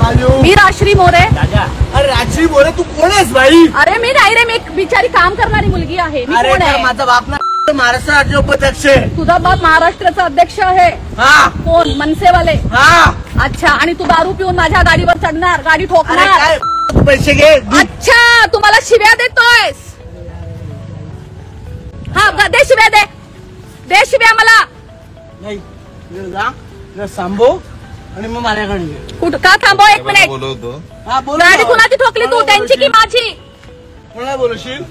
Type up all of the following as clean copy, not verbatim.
मी राश्री मोरे। अरे राश्री मोरे तू कोण आहेस भाई? अरे मी नाही रे, मी एक बिचारी काम करणारी मुलगी आहे। मी कोण आहे? माझा बाप ना महाराष्ट्र राज्य उपाध्यक्ष आहे। तुझा बाप महाराष्ट्राचा अध्यक्ष आहे? हा। कोण? मनसेवाले? हा। अच्छा, आणि तू दारू पिऊन माझ्या गाडीवर चढणार, गाडी ठोकणार? पैसे घे। अच्छा, तू मला शिव्या देतोयस? हा, दे शिव्या, दे शिव्या मला। नाही सांभो आणि मग माझ्याकडे कुठं का थांबव? एक मिनिट बोलवतो। हा बोल। गाडी कुणाची ठोकली तू, त्यांची की माझी? कोणाला बोलवशील?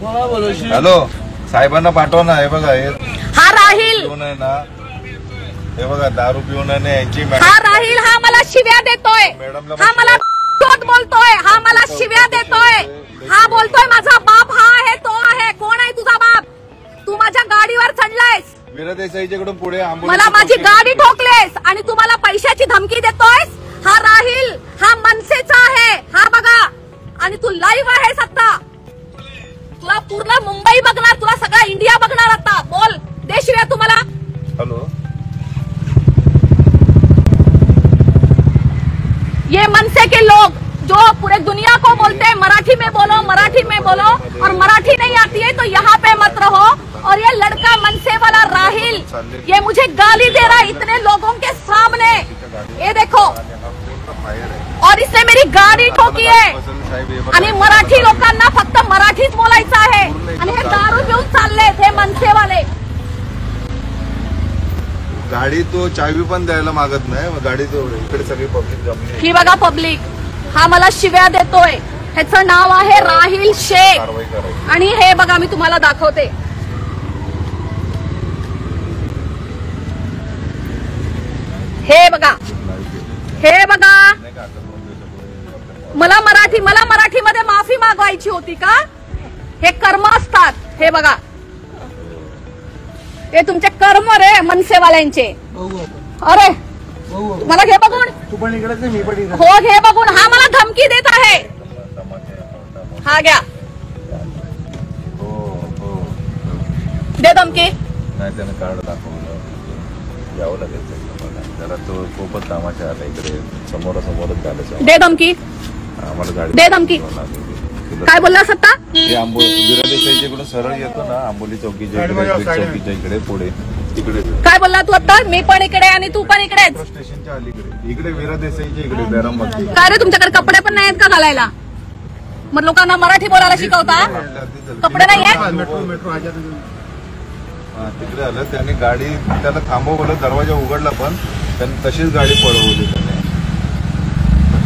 कोणाला बोलवशील? हॅलो, साहेबांना पाठवा ना। हे बघा, हा राहील पिऊन आहे ना, हे बघा दारू पिऊन आहे यांची। हा राहील, हा मला शिव्या देतोय, हा मला बोलतोय, हा मला शिव्या देतोय, हा बोलतोय माझा बाप हा आहे, तो आहे। कोण आहे तुझा बाप? तू माझ्या गाडीवर चढलायस, वीरा देसाईच्याकडून पुढे मला माझी गाडी ठोकलेस आणि तू मला पैशाची धमकी देतोयस। हा राहील, हा मनसेचा आहे, हा बघा, आणि तू लाईव्ह आहेस आता। तुला पूर्ण मुंबई बघणार, तुला सगळा इंडिया बघणार आता। बोल, दे शिव्या तू मला। हॅलो, ये मनसे के लोग जो पूरे दुनिया को बोलते हैं मराठी में बोलो, मराठी में बोलो, और मराठी नहीं आती है तो यहाँ पे मत रहो। और ये लड़का मनसे वाला राहिल, ये मुझे गाली दे रहा है इतने लोगों के सामने। ये देखो, और इसने मेरी गाडी ठोकी आहे आणि मराठी लोकांना फक्त मराठीच बोलायचं आहे आणि हे दारू घेऊन चाललेत हे मनसेवाले। गाडी तो चावी पण द्यायला मागत नाही, गाडी तो इकडे सगळी पब्लिक जमली। ही बघा पब्लिक, हा मला शिव्या देतोय। ह्याचं नाव आहे राहिल शेख आणि हे बघा मी तुम्हाला दाखवते। हे बघा, हे बघा, मला मराठीमध्ये माफी मागवायची होती का? हे कर्म असतात, हे बघा, हे तुमचे कर्म रे मनसेवाल्यांचे। अरे मला घे बघून, तू पण इकडेच मी पण इकडे। हो घे बघून, हा मला धमकी देत आहे। हा घ्या, दे धमकी। नाही, त्याने कार्ड दाखवलं, यावं लागेल जरा, तो खूपच कामाच्या आला इकडे, समोरासमोरच झालं। दे धमकी, आम्हाला गाडी दे धमकी। काय बोलला सत्ता? वीरा देसाईच्याकडून सरळ येतो ना, आंबोली चौकीच्या इकडे पुढे तिकडे। काय बोलला तू आता? मी पण इकडे आणि तू पण इकडेच। स्टेशनच्या अलीकडे, इकडे वीरा देसाईच्या इकडे बॅरमबाग। काय रे, तुमच्याकडे कपडे पण नाहीत का घालायला? मग लोकांना मराठी बोलायला शिकवता? कपडे नाही आहेत? तिकडे आलं, त्याने गाडी त्याला थांबवलं, दरवाजा उघडला पण त्याने तशीच गाडी पळवली त्याने।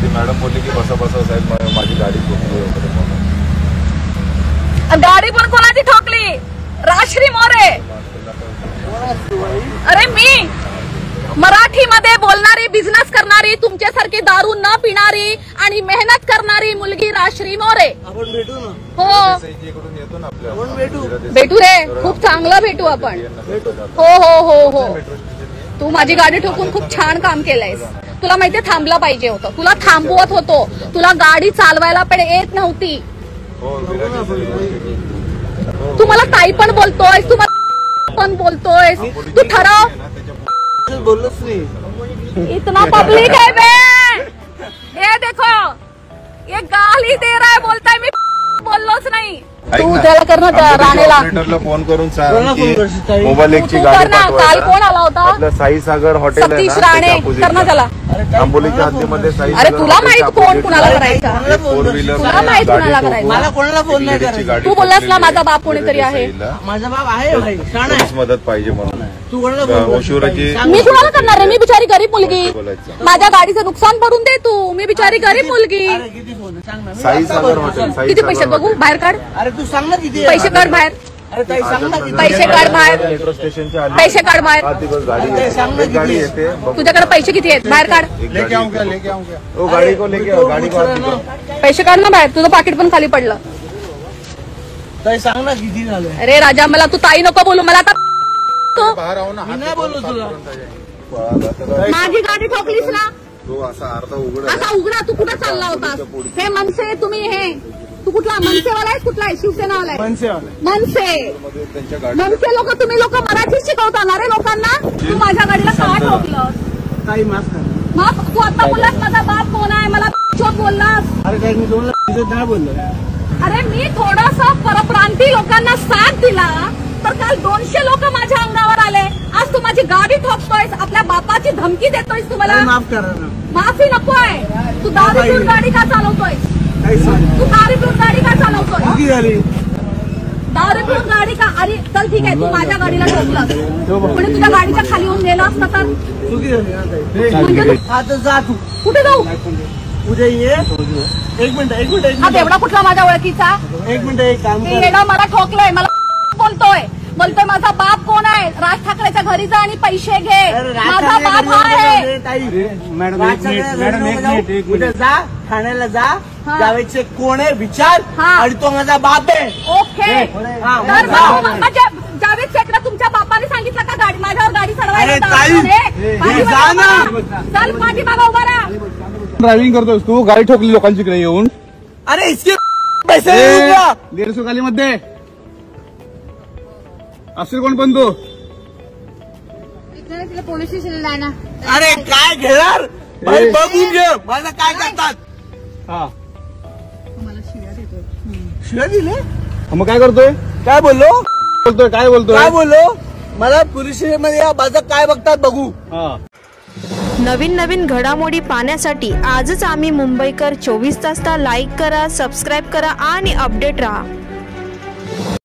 ती मॅडम बोलली की बसा बसा साहेब, माझी गाडी ठोकली वगैरे म्हणून। गाडी पण कोणाची ठोकली? राश्री मोरे। अरे मी मराठीमध्ये बोलणारी, बिझनेस करणारी, तुमच्यासारखी दारू न पिणारी आणि मेहनत करणारी मुलगी राश्री मोरे। आपण भेटू ना? हो येतो ना आपल्या, आपण भेटू रे, खूप चांगलं भेटू आपण। हो हो हो हो, तू माझी गाडी ठोकून खूप छान काम केलंयस। तुला माहितीये थांबला पाहिजे होतं, तुला थांबवत होतो, तुला गाडी चालवायला पण येत नव्हती। तू मला ताई पण बोलतोयस, तू मला पण बोलतोयस, तू ठरव। बोललोच नाही, इतना पब्लिक है बे, ये देखो, ये गाली दे रहा है, बोलताय मी बोललोच नाही। तू त्याला कर ना, त्या राणेला ऑपरेटरला फोन करून सांग की मोबाईल एकची गाडी पाठवा। काल कोण आला होता? आपलं साई सागर हॉटेल आहे सतीश राणे, कर ना त्याला। आंबोलीच्या हद्दीमध्ये साई अरे तुला माहित कोण कुणाला करायचा? फोर व्हीलर, तुला माहित कुणाला करायचा? मला कोणाला फोन नाही करायचा। तू बोललास ना माझा बाप कोणीतरी आहे। माझा बाप आहे भाई, शाण आहे। मदत पाहिजे म्हणून तू कोणाला फोन? शिवराजी, मी कुणाला करणार रे? मी बिचारी गरीब मुलगी, माझ्या गाडीचं नुकसान भरून दे तू। मी बिचारी गरीब मुलगी। अरे किती फोन सांग ना? साई सागर हॉटेल, किती पैसे बघू? बाहेर काढ, अरे तू सांग ना किती पैसे काढ बाहेर, अरे ताई सांग ना किती? पैसे काढ बाहेर, मेट्रो स्टेशनच्या पैसे काढ बाहेर। गाडी येते, तुझ्याकडे पैसे किती आहेत? बाहेर काढ। लेके आऊं क्या, लेके आऊं क्या? वो गाड़ी को लेके आओ, गाड़ी को आती करो। पैसे काढ ना बाहेर, तुझं पाकिट पण खाली पडलं। ताई सांग ना किती झालं? अरे राजा, मला तू ताई नको बोलू, मला आता बाहेर आओ ना, मी नाही बोललो तुला। माझी गाडी ठोकलीस ना, तो असा अर्धा उघड असा उघडा। तू कुठं चालला होतास? हे मनसे, तुम्ही हे, तू कुठला मनसेवाला आहे? कुठला आहे? शिवसेनावाला आहे? मनसे, त्यांच्या गाडी मनसे लोक, तुम्ही लोक मराठी शिकवता ना रे लोकांना? तू माझ्या गाडीला का ठोकलं? ताई माफ कर. माफ तू आता बोललास माझा बाप कोण आहे मला चोट बोललास. अरे ताई मी तुम्हाला इज्जत नाही बोललो. अरे मी थोडासा परप्रांती लोकांना साथ दिला तर काल 200 लोक माझ्या अंगावर आले. आज तू माझी गाडी ठोकतोयस, आपल्या बापाची धमकी देतोयस. तुम्हाला ताई माफ करा ना. माफी नकोय. तू दारू पिऊन गाडी का चालवतोय? ताई सांग. तू दारू पिऊन गाडी का चालवतोय? किती झाली? दारू पिऊन गाडी का? अरे चल ठीक आहे, तू माझ्या गाडीला ठोकलास, पण तुझ्या गाडीच्या खाली येऊन गेला असता तर चुकी झाली ना ताई. म्हणजे आता जा तू. कुठे जाऊ? उद्या ये. एक मिनिट. हा तेवढा कुठला माझ्या ओळखीचा? एक मिनिट एक काम कर. येणं मला ठोकलंय, मला बोलतोय माझा बाप कोण आहे? राज ठाकरेच्या घरी जा आणि पैसे घे. माझा बाप हा आहे. मॅडम एक मिनिट. उद्या जा ठाण्याला जा. जावेदचे कोण आहे विचार आणि तो माझा बाप आहे. ओके. तर म्हणजे जावेद शेखला तुमच्या बापाने सांगितलं का गाडी माझ्यावर गाडी अरे ताई, चढवायला? जा ना. चल पाठीमागा उभा राहा. ड्रायव्हिंग करतोस तू, गाडी ठोकली लोकांची येऊन. अरे इसके पैसे 150 खाली मध्ये असेल कोण पण तू. तिला पोलीस स्टेशनला आहे ना. अरे काय घेणार भाई, बघून घे माझं काय करतात. हा शिव्या दिले. मग काय करतोय? काय बोललो काय बोलतोय? मला पोलीस स्टेशन मध्ये या, माझं काय बघतात बघू. हा. नवीन नवीन घडामोडी पाहण्यासाठी आजच आम्ही मुंबईकर 24 तासला लाईक करा, सबस्क्राईब करा आणि अपडेट रहा.